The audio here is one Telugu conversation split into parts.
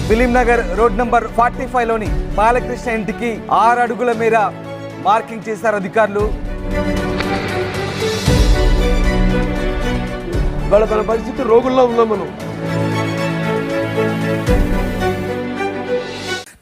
ఫిలిం నగర్ రోడ్ నంబర్ 45 లోని బాలకృష్ణ ఇంటికి 6 అడుగుల మేర మార్కింగ్ చేశారు అధికారులు. వాళ్ళ పరిస్థితి రోగుల్లో ఉన్నాం మనం.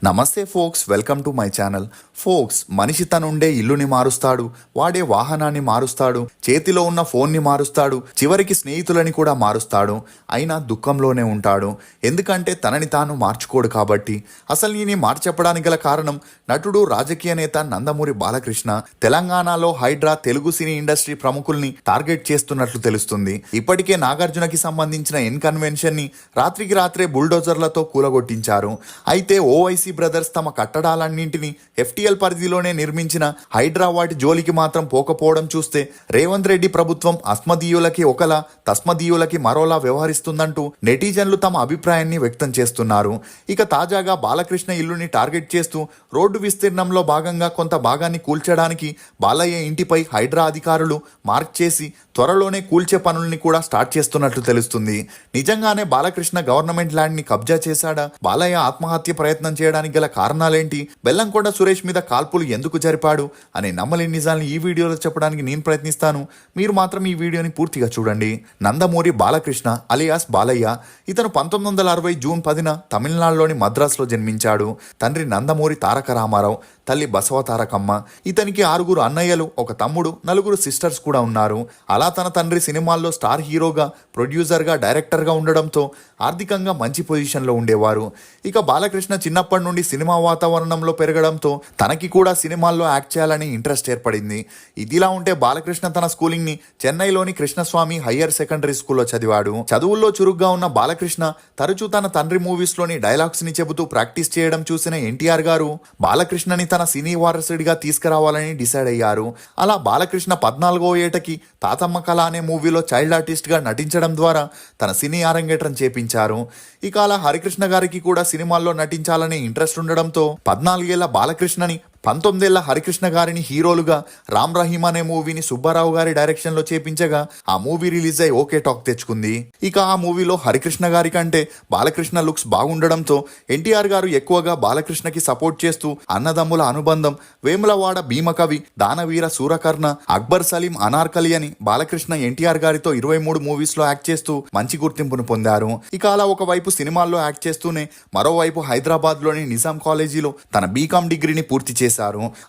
నమస్తే folks, welcome to my channel. Folks, మనిషి తనుండే ఇల్లుని మారుస్తాడు, వాడే వాహనాన్ని మారుస్తాడు, చేతిలో ఉన్న ఫోన్ని మారుస్తాడు, చివరికి స్నేహితులని కూడా మారుస్తాడు. అయినా దుఃఖంలోనే ఉంటాడు, ఎందుకంటే తనని తాను మార్చుకోడు కాబట్టి. అసలు ఈయన మార్చెప్పడానికి గల కారణం నటుడు, రాజకీయ నేత నందమూరి బాలకృష్ణ తెలంగాణలో హైడ్రా తెలుగు సినీ ఇండస్ట్రీ ప్రముఖుల్ని టార్గెట్ చేస్తున్నట్లు తెలుస్తుంది. ఇప్పటికే నాగార్జునకి సంబంధించిన కన్వెన్షన్ ని రాత్రికి రాత్రే బుల్డోజర్లతో కూలగొట్టించారు. అయితే ఓవైసీ బ్రదర్స్ తమ కట్టడాలన్నింటినీ FTL పరిధిలోనే నిర్మించిన హైడ్రా వాటి జోలికి మాత్రం పోకపోవడం చూస్తే రేవంత్ రెడ్డి ప్రభుత్వం అస్మదీయులకి ఒకలా తస్మదీయులకి మరోలా వ్యవహరిస్తుందంటూ నెటిజన్లు తమ అభిప్రాయాన్ని వ్యక్తం చేస్తున్నారు. ఇక తాజాగా బాలకృష్ణ ఇల్లుని టార్గెట్ చేస్తూ రోడ్డు విస్తీర్ణంలో భాగంగా కొంత భాగాన్ని కూల్చడానికి బాలయ్య ఇంటిపై హైడ్రా అధికారులు మార్క్ చేసి త్వరలోనే కూల్చే పనుల్ని కూడా స్టార్ట్ చేస్తున్నట్లు తెలుస్తుంది. నిజంగానే బాలకృష్ణ గవర్నమెంట్ ల్యాండ్ ని కబ్జా చేశాడా? బాలయ్య ఆత్మహత్య ప్రయత్నం చేయడానికి గల కారణాలేంటి? బెల్లంకొండ సురేష్ మీద కాల్పులు ఎందుకు జరిపాడు అనే నమ్మలేని నిజాన్ని ఈ వీడియోలో చెప్పడానికి నేను ప్రయత్నిస్తాను. మీరు మాత్రం ఈ వీడియోని పూర్తిగా చూడండి. నందమూరి బాలకృష్ణ అలియాస్ బాలయ్య. ఇతను 1960 జూన్ 10న తమిళనాడులోని మద్రాసులో జన్మించాడు. తండ్రి నందమూరి తారక రామారావు, తల్లి బసవ తారకమ్మ. ఇతనికి 6 అన్నయ్యలు, ఒక తమ్ముడు, 4 సిస్టర్స్ కూడా ఉన్నారు. అలా తన తండ్రి సినిమాల్లో స్టార్ హీరోగా, ప్రొడ్యూసర్గా, డైరెక్టర్గా ఉండడంతో ఆర్థికంగా మంచి పొజిషన్లో ఉండేవారు. ఇక బాలకృష్ణ చిన్నప్పటి నుండి సినిమా వాతావరణంలో పెరగడంతో తనకి కూడా సినిమాల్లో యాక్ట్ చేయాలని ఇంట్రెస్ట్ ఏర్పడింది. ఇదిలా ఉంటే బాలకృష్ణ తన స్కూలింగ్ ని చెన్నైలోని కృష్ణస్వామి హయ్యర్ సెకండరీ స్కూల్లో చదివాడు. చదువుల్లో చురుగ్గా ఉన్న బాలకృష్ణ తరచూ తన తండ్రి మూవీస్ లోని డైలాగ్స్ ని చెబుతూ ప్రాక్టీస్ చేయడం చూసిన ఎన్టీఆర్ గారు బాలకృష్ణని తన సినీ వారసుడిగా తీసుకురావాలని డిసైడ్ అయ్యారు. అలా బాలకృష్ణ 14వ ఏటకి తాతమ్మ కళ అనే మూవీలో చైల్డ్ ఆర్టిస్ట్ గా నటించడం ద్వారా తన సినీ అరంగేట్రం చేపించారు. ఇక అలా హరికృష్ణ గారికి కూడా సినిమాల్లో నటించాలనే ఇంట్రెస్ట్ ఉండడంతో 14 ఏళ్ల బాలకృష్ణని 19 ఏళ్ల హరికృష్ణ గారిని హీరోలుగా రామ్ రహీం అనే మూవీని సుబ్బారావు గారి డైరెక్షన్ లో చేపించగా ఆ మూవీ రిలీజ్ అయి ఓకే టాక్ తెచ్చుకుంది. ఇక ఆ మూవీలో హరికృష్ణ గారి కంటే బాలకృష్ణ లుక్స్ బాగుండడంతో ఎన్టీఆర్ గారు ఎక్కువగా బాలకృష్ణకి సపోర్ట్ చేస్తూ అన్నదమ్ముల అనుబంధం, వేములవాడ భీమకవి, దానవీర సూరకర్ణ, అక్బర్ సలీం, అనార్కలి అని బాలకృష్ణ ఎన్టీఆర్ గారితో 23 మూవీస్ లో యాక్ట్ చేస్తూ మంచి గుర్తింపును పొందారు. ఇక అలా ఒకవైపు సినిమాల్లో యాక్ట్ చేస్తూనే మరోవైపు హైదరాబాద్ లోని నిజాం కాలేజీలో తన బీకామ్ డిగ్రీని పూర్తి చేశారు.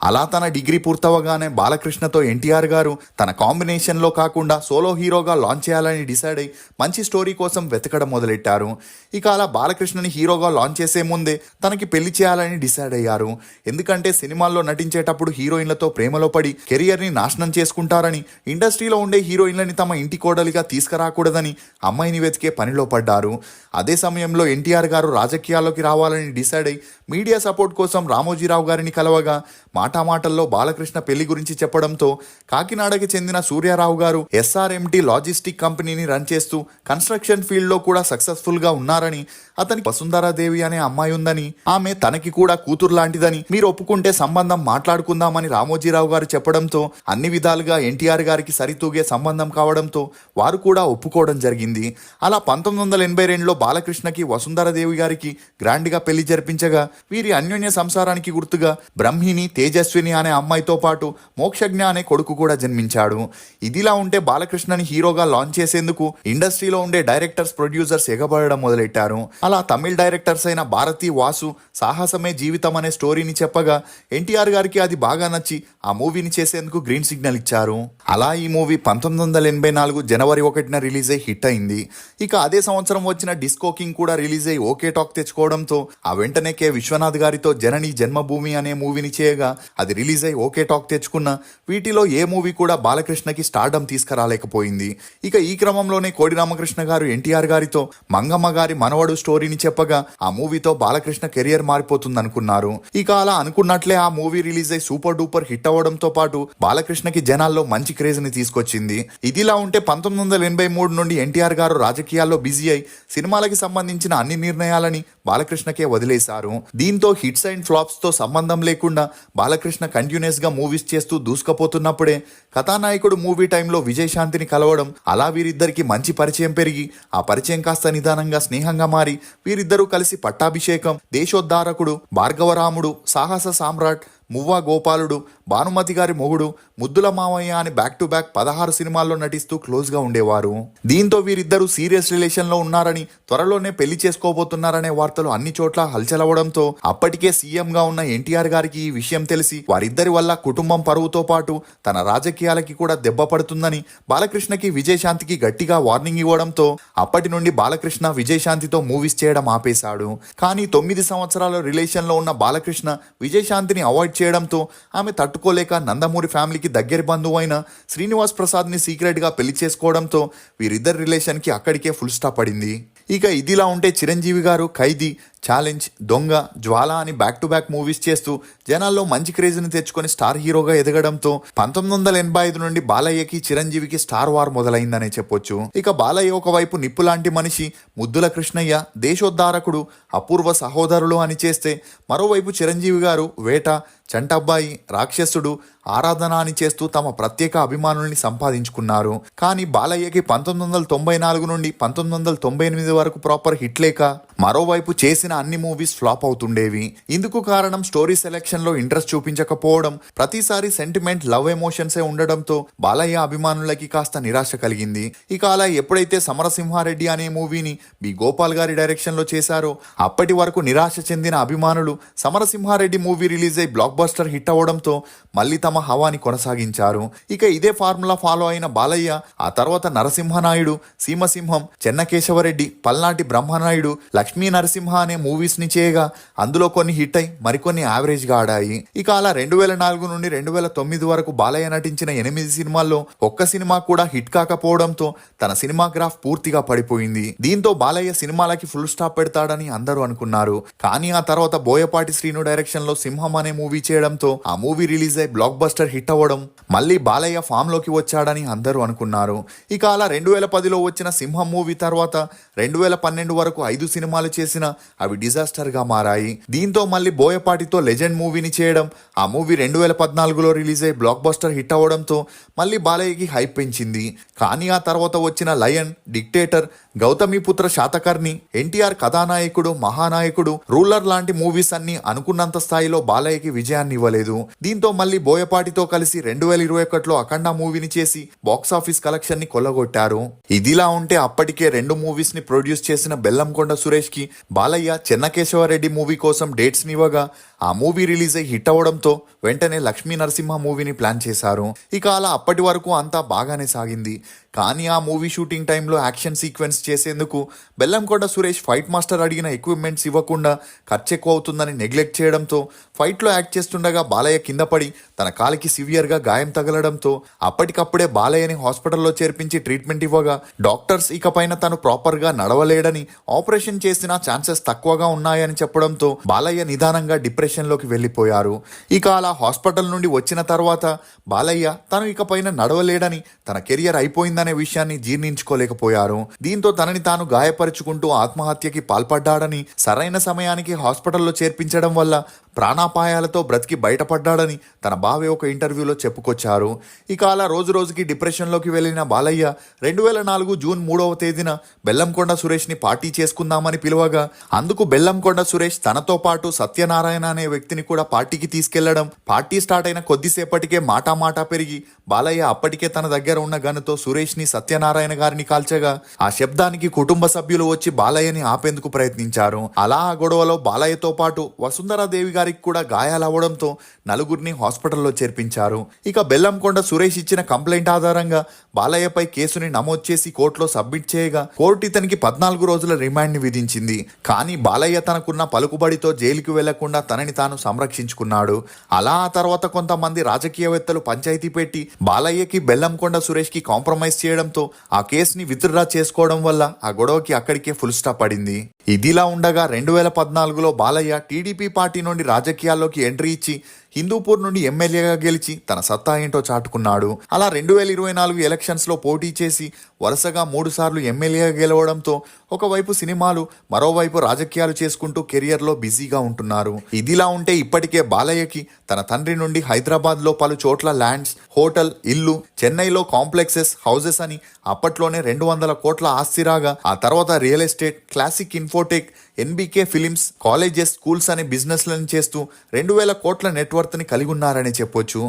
అలా తన డిగ్రీ పూర్తవగానే బాలకృష్ణతో ఎన్టీఆర్ గారు తన కాంబినేషన్ లో కాకుండా సోలో హీరోగా లాంచ్ చేయాలని డిసైడ్ అయి మంచి స్టోరీ కోసం వెతకడం మొదలెట్టారు. ఇక అలా బాలకృష్ణని హీరోగా లాంచ్ చేసే ముందే తనకి పెళ్లి చేయాలని డిసైడ్ అయ్యారు. ఎందుకంటే సినిమాల్లో నటించేటప్పుడు హీరోయిన్లతో ప్రేమలో పడి కెరియర్ ని నాశనం చేసుకుంటారని, ఇండస్ట్రీలో ఉండే హీరోయిన్లని తమ ఇంటి కోడలిగా తీసుకురాకూడదని అమ్మాయిని వెతికే పనిలో పడ్డారు. అదే సమయంలో ఎన్టీఆర్ గారు రాజకీయాల్లోకి రావాలని డిసైడ్ అయి మీడియా సపోర్ట్ కోసం రామోజీరావు గారిని కలవగా మాటామాటల్లో బాలకృష్ణ పెళ్లి గురించి చెప్పడంతో కాకినాడకి చెందిన సూర్యారావు గారు SRMT లాజిస్టిక్ కంపెనీని రన్ చేస్తూ కన్స్ట్రక్షన్ ఫీల్డ్ లో కూడా సక్సెస్ఫుల్ గా ఉన్నారని, అతనికి వసుంధరాదేవి అనే అమ్మాయి ఉందని, ఆమె తనకి కూడా కూతురు లాంటిదని, మీరు ఒప్పుకుంటే సంబంధం మాట్లాడుకుందామని రామోజీరావు గారు చెప్పడంతో అన్ని విధాలుగా ఎన్టీఆర్ గారికి సరితూగే సంబంధం కావడంతో వారు కూడా ఒప్పుకోవడం జరిగింది. అలా 1982లో బాలకృష్ణకి వసుంధరాదేవి గారికి గ్రాండ్ గా పెళ్లి జరిపించగా వీరి అన్యోన్య సంసారానికి గుర్తుగా బ్రహ్మిని, తేజస్విని అనే అమ్మాయితో పాటు మోక్షజ్ఞ అనే కొడుకు కూడా జన్మించాడు. ఇదిలా ఉంటే బాలకృష్ణని హీరోగా లాంచ్ చేసేందుకు ఇండస్ట్రీలో ఉండే డైరెక్టర్స్, ప్రొడ్యూసర్స్ ఎగబడడం మొదలెట్టారు. అలా తమిళ్ డైరెక్టర్స్ అయిన భారతి, వాసు సాహసమే జీవితం అనే స్టోరీని చెప్పగా ఎన్టీఆర్ గారికి అది బాగా నచ్చి ఆ మూవీని చేసేందుకు గ్రీన్ సిగ్నల్ ఇచ్చారు. అలా ఈ మూవీ 1984 జనవరి 1న రిలీజ్ అయి హిట్ అయింది. ఇక అదే సంవత్సరం వచ్చిన డిస్కో కింగ్ కూడా రిలీజ్ అయి ఓకే టాక్ తెచ్చుకోవడంతో ఆ వెంటనే కె విశ్వనాథ్ గారితో జనని జన్మభూమి అనే మూవీని చేయగా అది రిలీజ్ అయి ఓకే టాక్ తెచ్చుకున్న వీటిలో ఏ మూవీ కూడా బాలకృష్ణకి స్టార్డమ్ తీసుకురాలేకపోయింది. ఇక ఈ క్రమంలోనే కోడి రామకృష్ణ గారు ఎన్టీఆర్ గారితో మంగమ్మ గారి మనవడు స్టోరీని చెప్పగా ఆ మూవీతో బాలకృష్ణ కెరియర్ మారిపోతుంది అనుకున్నారు. ఇక అలా అనుకున్నట్లే ఆ మూవీ రిలీజ్ అయి సూపర్ డూపర్ హిట్ అవ్వడంతో పాటు బాలకృష్ణకి జనాల్లో మంచి క్రేజ్ ని తీసుకొచ్చింది. ఇదిలా ఉంటే 1983 నుండి ఎన్టీఆర్ గారు రాజకీయాల్లో బిజీ అయి సినిమాలకి సంబంధించిన అన్ని నిర్ణయాలని బాలకృష్ణకే వదిలేశారు. దీంతో హిట్స్ అండ్ ఫ్లాప్స్ తో సంబంధం లేకుండా బాలకృష్ణ కంటిన్యూస్ గా మూవీస్ చేస్తూ దూసుకుపోతున్నప్పుడే కథానాయకుడు మూవీ టైంలో విజయశాంతిని కలవడం, అలా వీరిద్దరికి మంచి పరిచయం పెరిగి ఆ పరిచయం కాస్త నిదానంగా స్నేహంగా మారి వీరిద్దరూ కలిసి పట్టాభిషేకం, దేశోద్ధారకుడు, భార్గవరాముడు, సాహస సామ్రాట్, మువ్వా గోపాలుడు, భానుమతి గారి మొగుడు, ముద్దుల మామయ్య అని బ్యాక్ టు బ్యాక్ 16 సినిమాల్లో నటిస్తూ క్లోజ్ గా ఉండేవారు. దీంతో వీరిద్దరూ సీరియస్ రిలేషన్ లో ఉన్నారని, త్వరలోనే పెళ్లి చేసుకోబోతున్నారనే వార్తలు అన్ని చోట్ల హల్చలవడంతో అప్పటికే సీఎం గా ఉన్న ఎన్టీఆర్ గారికి ఈ విషయం తెలిసి వారిద్దరి వల్ల కుటుంబం పరువుతో పాటు తన రాజకీయాలకి కూడా దెబ్బ పడుతుందని బాలకృష్ణకి విజయశాంతికి గట్టిగా వార్నింగ్ ఇవ్వడంతో అప్పటి నుండి బాలకృష్ణ విజయశాంతితో మూవీస్ చేయడం ఆపేశాడు. కానీ 9 సంవత్సరాల రిలేషన్ లో ఉన్న బాలకృష్ణ విజయశాంతిని అవాయిడ్ చేయడంతో ఆమె తట్టుకోలేక నందమూరి ఫ్యామిలీకి దగ్గర బంధువు అయిన శ్రీనివాస్ ప్రసాద్ ని సీక్రెట్ గా పెళ్లి చేసుకోవడంతో వీరిద్దరి రిలేషన్ కి అక్కడికే ఫుల్ స్టాప్ పడింది. ఇక ఇదిలా ఉంటే చిరంజీవి గారు ఖైదీ, ఛాలెంజ్, దొంగ, జ్వాల అని బ్యాక్ టు బ్యాక్ మూవీస్ చేస్తూ జనాల్లో మంచి క్రేజ్ని తెచ్చుకొని స్టార్ హీరోగా ఎదగడంతో 1985 నుండి బాలయ్యకి చిరంజీవికి స్టార్ వార్ మొదలైందనే చెప్పొచ్చు. ఇక బాలయ్య ఒకవైపు నిప్పు లాంటి మనిషి, ముద్దుల కృష్ణయ్య, దేశోద్ధారకుడు, అపూర్వ సహోదరులు అని చేస్తే మరోవైపు చిరంజీవి గారు వేట, చంటబ్బాయి, రాక్షసుడు, ఆరాధన అని చేస్తూ తమ ప్రత్యేక అభిమానుల్ని సంపాదించుకున్నారు. కానీ బాలయ్యకి 1994 నుండి 1998 వరకు ప్రాపర్ హిట్ లేక మరోవైపు చేసిన అన్ని మూవీస్ ఫ్లాప్ అవుతుండేవి. ఇందుకు కారణం స్టోరీ సెలెక్షన్ లో ఇంట్రెస్ట్ చూపించకపోవడం, ప్రతిసారి సెంటిమెంట్, లవ్ ఎమోషన్సే ఉండడంతో బాలయ్య అభిమానులకి కాస్త నిరాశ కలిగింది. ఇక అలా ఎప్పుడైతే సమరసింహారెడ్డి అనే మూవీని బి గోపాల్ గారి డైరెక్షన్ లో చేశారో అప్పటి వరకు నిరాశ చెందిన అభిమానులు సమరసింహారెడ్డి మూవీ రిలీజ్ అయి బ్లాక్ బస్టర్ హిట్ అవ్వడంతో మళ్ళీ తమ హవాని కొనసాగించారు. ఇక ఇదే ఫార్ములా ఫాలో అయిన బాలయ్య ఆ తర్వాత నరసింహనాయుడు, సీమసింహం, చెన్నకేశవరెడ్డి, పల్నాటి బ్రహ్మనాయుడు, లక్ష్మీ నరసింహ అనే మూవీస్ ని చేయగా అందులో కొన్ని హిట్ అయి మరికొన్ని యావరేజ్ గా ఆడాయి. ఇక అలా 2004 నుండి 2009 వరకు బాలయ్య నటించిన 8 సినిమాల్లో ఒక్క సినిమా కూడా హిట్ కాకపోవడంతో తన సినిమా గ్రాఫ్ పూర్తిగా పడిపోయింది. దీంతో బాలయ్య సినిమాలకి ఫుల్ స్టాప్ పెడతాడని అందరూ అనుకున్నారు. కానీ ఆ తర్వాత బోయపాటి శ్రీను డైరెక్షన్ లో సింహం అనే మూవీ చేయడంతో ఆ మూవీ రిలీజ్ అయి బ్లాక్ బస్టర్ హిట్ అవ్వడం, మళ్ళీ బాలయ్య ఫామ్ లోకి వచ్చాడని అందరూ అనుకున్నారు. ఇక అలా 2010లో వచ్చిన సింహం మూవీ తర్వాత 2012 వరకు 5 సినిమాలు చేసిన అవి డిజాస్టర్ గా మారాయి. దీంతో మళ్ళీ బోయపాటితో లెజెండ్ మూవీని చేయడం, ఆ మూవీ 2014లో రిలీజ్ అయి బ్లాక్ బస్టర్ హిట్ అవ్వడంతో మళ్ళీ బాలయ్యకి హైప్ పెంచింది. కానీ ఆ తర్వాత వచ్చిన లయన్, డిక్టేటర్, గౌతమిపుత్ర శాతకర్ణి, ఎన్టీఆర్ కథానాయకుడు, మహానాయకుడు, రూలర్ లాంటి మూవీస్ అన్ని అనుకున్నంత స్థాయిలో బాలయ్యకి విజయాన్ని ఇవ్వలేదు. దీంతో మళ్ళీ బోయపాటితో కలిసి 2021లో అఖండ మూవీని చేసి బాక్సాఫీస్ కలెక్షన్ ని కొల్లగొట్టారు. ఇదిలా ఉంటే అప్పటికే 2 మూవీస్ ని ప్రొడ్యూస్ చేసిన బెల్లంకొండ సురేష్ కి బాలయ్య చెన్నకేశవరెడ్డి మూవీ కోసం డేట్స్ నివ్వగా ఆ మూవీ రిలీజ్ అయ్యి హిట్ అవ్వడంతో వెంటనే లక్ష్మీ నరసింహ మూవీని ప్లాన్ చేశారు. ఇక అలా అప్పటి వరకు అంతా బాగానే సాగింది. కానీ ఆ మూవీ షూటింగ్ టైంలో యాక్షన్ సీక్వెన్స్ చేసేందుకు బెల్లంకొండ సురేష్ ఫైట్ మాస్టర్ అడిగిన ఎక్విప్మెంట్స్ ఇవ్వకుండా ఖర్చు ఎక్కువ అవుతుందని నెగ్లెక్ట్ చేయడంతో ఫైట్లో యాక్ట్ చేస్తుండగా బాలయ్య కింద పడి తన కాలికి సివియర్గా గాయం తగలడంతో అప్పటికప్పుడే బాలయ్యని హాస్పిటల్లో చేర్పించి ట్రీట్మెంట్ ఇవ్వగా డాక్టర్స్ ఇకపైన తను ప్రాపర్గా నడవలేడని, ఆపరేషన్ చేసిన ఛాన్సెస్ తక్కువగా ఉన్నాయని చెప్పడంతో బాలయ్య నిదానంగా డిప్రెషన్లోకి వెళ్ళిపోయారు. ఇక అలా హాస్పిటల్ నుండి వచ్చిన తర్వాత బాలయ్య తను ఇకపైన నడవలేడని, తన కెరియర్ అయిపోయిందనే విషయాన్ని జీర్ణించుకోలేకపోయారు. దీంతో తనని తాను గాయపరుచుకుంటూ ఆత్మహత్యకి పాల్పడ్డాడని, సరైన సమయానికి హాస్పిటల్లో చేర్పించడం వల్ల ప్రాణాపాయాలతో బ్రతికి బయటపడ్డాడని తన బావే ఒక ఇంటర్వ్యూలో చెప్పుకొచ్చారు. ఇక అలా రోజు రోజుకి డిప్రెషన్లోకి వెళ్ళిన బాలయ్య 2004 జూన్ 3వ తేదీన బెల్లంకొండ సురేష్ని పార్టీ చేసుకుందామని పిలవగా అందుకు బెల్లంకొండ సురేష్ తనతో పాటు సత్యనారాయణ అనే వ్యక్తిని కూడా పార్టీకి తీసుకెళ్లడం, పార్టీ స్టార్ట్ అయిన కొద్దిసేపటికే మాటా పెరిగి బాలయ్య అప్పటికే తన దగ్గర ఉన్న గన్నుతో సురేష్ని, సత్యనారాయణ గారిని కాల్చగా ఆ శబ్దానికి కుటుంబ సభ్యులు వచ్చి బాలయ్యని ఆపేందుకు ప్రయత్నించారు. అలా ఆ గొడవలో బాలయ్యతో పాటు వసుంధరాదేవి గారికి కూడా గాయాలవ్వడంతో నలుగురిని హాస్పిటల్లో చేర్పించారు. ఇక బెల్లంకొండ సురేష్ ఇచ్చిన కంప్లైంట్ ఆధారంగా బాలయ్యపై కేసుని నమోదు చేసి కోర్టులో సబ్మిట్ చేయగా కోర్టు ఇతనికి 14 రోజుల రిమాండ్ ని విధించింది. కానీ బాలయ్య తనకున్న పలుకుబడితో జైలుకి వెళ్లకుండా తనని తాను సంరక్షించుకున్నాడు. అలా ఆ తర్వాత కొంతమంది రాజకీయవేత్తలు పంచాయతీ పెట్టి బాలయ్యకి, బెల్లంకొండ సురేష్ కి కాంప్రమైజ్ చేయడంతో ఆ కేసుని విత్డ్రా చేసుకోవడం వల్ల ఆ గొడవకి అక్కడికే ఫుల్ స్టాప్ పడింది. ఇదిలా ఉండగా 2014లో బాలయ్య టీడీపీ పార్టీ నుండి రాజకీయాల్లోకి ఎంట్రీ ఇచ్చి హిందూపూర్ నుండి ఎమ్మెల్యేగా గెలిచి తన సత్తా ఏంటో చాటుకున్నాడు. అలా 2024 ఎలక్షన్స్ లో పోటీ చేసి వరుసగా 3 సార్లు ఎమ్మెల్యేగా గెలవడంతో ఒకవైపు సినిమాలు, మరోవైపు రాజకీయాలు చేసుకుంటూ కెరియర్ లో బిజీగా ఉంటున్నారు. ఇదిలా ఉంటే ఇప్పటికే బాలయ్యకి తన తండ్రి నుండి హైదరాబాద్ లో పలు చోట్ల ల్యాండ్స్, హోటల్, ఇల్లు, చెన్నైలో కాంప్లెక్సెస్, హౌసెస్ అని అప్పట్లోనే 200 కోట్ల ఆస్తి రాగా, ఆ తర్వాత real estate, classic Infotech, NBK films, colleges, schools అనే బిజినెస్లను చేస్తూ 2000 కోట్ల నెట్వర్త్ ని కలిగి ఉన్నారని చెప్పొచ్చు.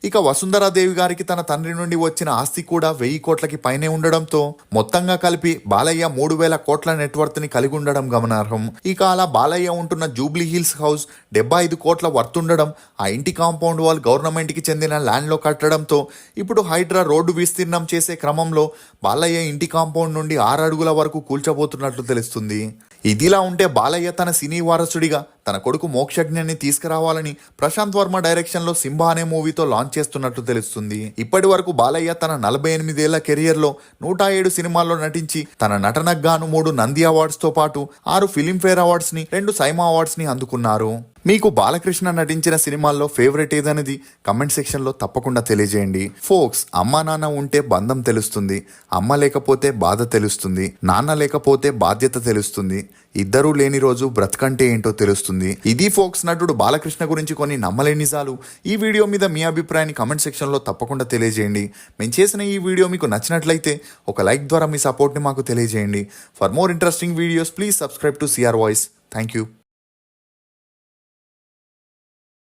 ఇక వసుంధరాదేవి గారికి తన తండ్రి నుండి వచ్చిన ఆస్తి కూడా 1000 కోట్లకి పైనే ఉండడంతో మొత్తంగా కలిపి బాలయ్య 3000 కోట్ల నెట్వర్త్ ని కలిగి ఉండడం గమనార్హం. ఇక అలా బాలయ్య ఉంటున్న జూబ్లీ హిల్స్ హౌస్ 75 కోట్ల వర్త్ ఉండడం, ఆ ఇంటి కాంపౌండ్ వాల్ గవర్నమెంట్ కి చెందిన ల్యాండ్ లో కట్టడంతో ఇప్పుడు హైడ్రా రోడ్డు విస్తీర్ణం చేసే క్రమంలో బాలయ్య ఇంటి కాంపౌండ్ నుండి 6 అడుగుల వరకు కూల్చబోతున్నట్లు తెలుస్తుంది. ఇదిలా ఉంటే బాలయ్య తన సినీ వారసుడిగా తన కొడుకు మోక్షజ్ఞాన్ని తీసుకురావాలని ప్రశాంత్ వర్మ డైరెక్షన్ లో సింబా అనే మూవీతో లాంచ్ చేస్తున్నట్లు తెలుస్తుంది. ఇప్పటి వరకు బాలయ్య తన 48 ఏళ్ల కెరియర్ లో 107 సినిమాల్లో నటించి తన నటనకు గాను 3 నంది అవార్డ్స్ తో పాటు 6 ఫిలింఫేర్ అవార్డ్స్ ని, 2 సైమా అవార్డ్స్ ని అందుకున్నారు. మీకు బాలకృష్ణ నటించిన సినిమాల్లో ఫేవరెట్ ఏదనేది కమెంట్ సెక్షన్ లో తప్పకుండా తెలియజేయండి. ఫోక్స్, అమ్మా నాన్న ఉంటే బంధం తెలుస్తుంది, అమ్మ లేకపోతే బాధ తెలుస్తుంది, నాన్న లేకపోతే బాధ్యత తెలుస్తుంది, ఇద్దరూ లేని రోజు బ్రతకంటే ఏంటో తెలుస్తుంది. ఇది ఫోక్స్ నటుడు బాలకృష్ణ గురించి కొన్ని నమ్మలేని నిజాలు. ఈ వీడియో మీద మీ అభిప్రాయాన్ని కమెంట్ సెక్షన్ లో తప్పకుండా తెలియజేయండి. మేము చేసిన ఈ వీడియో మీకు నచ్చినట్లయితే ఒక లైక్ ద్వారా మీ సపోర్ట్ ని మాకు తెలియజేయండి. For more interesting videos please subscribe to CR voice. Thank you.